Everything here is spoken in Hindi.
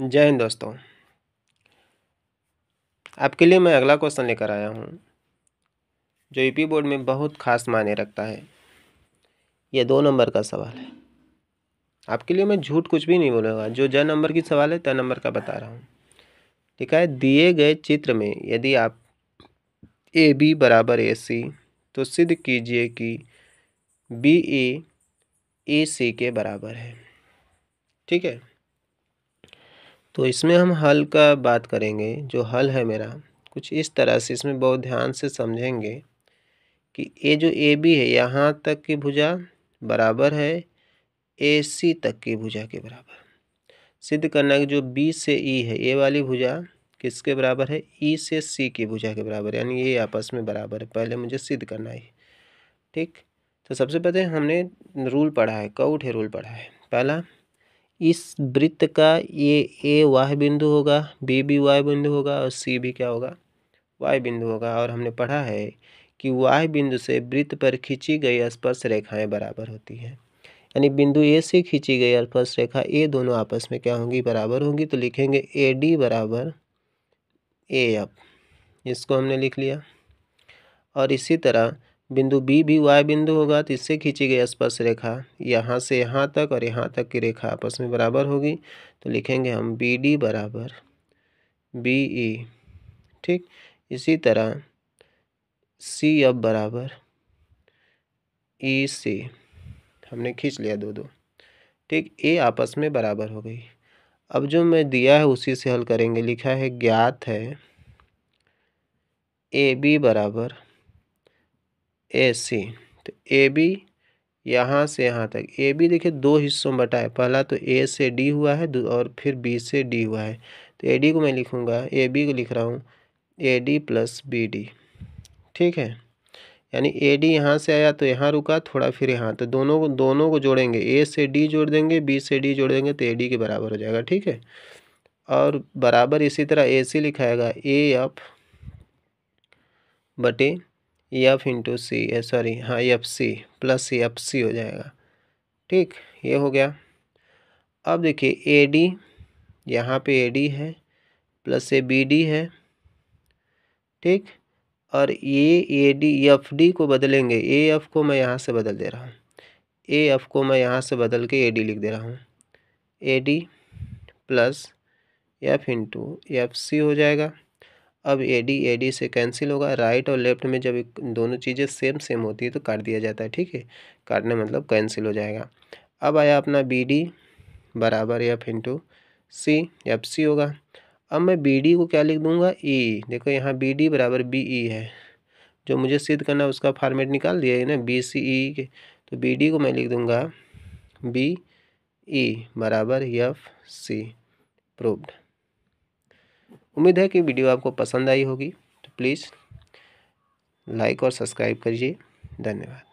जय हिंद दोस्तों। आपके लिए मैं अगला क्वेश्चन लेकर आया हूँ जो यूपी बोर्ड में बहुत खास मायने रखता है। ये 2 नंबर का सवाल है। आपके लिए मैं झूठ कुछ भी नहीं बोलूँगा, जो ज नंबर की सवाल है त नंबर का बता रहा हूँ। ठीक है, दिए गए चित्र में यदि आप ए बी बराबर ए सी तो सिद्ध कीजिए कि बी ए सी के बराबर है। ठीक है, तो इसमें हम हल का बात करेंगे। जो हल है मेरा कुछ इस तरह से, इसमें बहुत ध्यान से समझेंगे कि ये जो ए बी है यहाँ तक की भुजा बराबर है ए सी तक की भुजा के बराबर। सिद्ध करना है कि जो बी से ई है ये वाली भुजा किसके बराबर है, ई से सी की भुजा के बराबर, यानी ये आपस में बराबर है। पहले मुझे सिद्ध करना है। ठीक, तो सबसे पहले हमने रूल पढ़ा है, कौट है रूल पढ़ा है। पहला, इस वृत्त का ये ए वाह बिंदु होगा, बी भी वाह बिंदु होगा और सी भी क्या होगा, वाई बिंदु होगा। और हमने पढ़ा है कि वाई बिंदु से वृत्त पर खींची गई स्पर्श रेखाएं बराबर होती हैं, यानी बिंदु ए से खींची गई स्पर्श रेखा ए दोनों आपस में क्या होंगी, बराबर होंगी। तो लिखेंगे ए डी बराबर ए एफ, इसको हमने लिख लिया। और इसी तरह बिंदु बी भी वाई बिंदु होगा, तो इससे खींची गई स्पर्श रेखा यहाँ से यहाँ तक और यहाँ तक की रेखा आपस में बराबर होगी। तो लिखेंगे हम बी डी बराबर बी ई। ठीक, इसी तरह सी एफ बराबर ई सी, हमने खींच लिया दो दो। ठीक, ए आपस में बराबर हो गई। अब जो मैं दिया है उसी से हल करेंगे। लिखा है ज्ञात है ए बी बराबर ए सी। तो ए बी यहाँ से यहाँ तक, ए बी देखिए 2 हिस्सों में बटा है। पहला तो ए से डी हुआ है और फिर बी से डी हुआ है। तो ए डी को मैं लिखूँगा, ए बी को लिख रहा हूँ A D plus B D. ठीक है, यानी ए डी यहाँ से आया तो यहाँ रुका थोड़ा, फिर यहाँ, तो दोनों को जोड़ेंगे, ए से डी जोड़ देंगे, बी से डी जोड़ देंगे तो ए डी के बराबर हो जाएगा। ठीक है, और बराबर इसी तरह ए सी लिखाएगा ए एफ बटे एफ इंटू सी, सॉरी हाँ F C plus F C हो जाएगा। ठीक, ये हो गया। अब देखिए ए डी, यहाँ पे ए डी है प्लस ए बी डी है। ठीक, और ये ए डी एफ डी को बदलेंगे, ए एफ को मैं यहाँ से बदल दे रहा हूँ, ए एफ को मैं यहाँ से बदल के ए डी लिख दे रहा हूँ। A D plus F into F C हो जाएगा। अब ए डी से कैंसिल होगा। राइट और लेफ्ट में जब दोनों चीज़ें सेम सेम होती है तो काट दिया जाता है। ठीक है, काटने मतलब कैंसिल हो जाएगा। अब आया अपना बी डी बराबर एफ इंटू सी, एफ सी होगा। अब मैं बी डी को क्या लिख दूंगा, ई। देखो यहाँ बी डी बराबर बी ई है, जो मुझे सिद्ध करना है उसका फॉर्मेट निकाल दिया है ना, बी सी ई के। तो बी डी को मैं लिख दूंगा बी ई बराबर एफ सी, प्रूव्ड। उम्मीद है कि वीडियो आपको पसंद आई होगी, तो प्लीज़ लाइक और सब्सक्राइब करिए। धन्यवाद।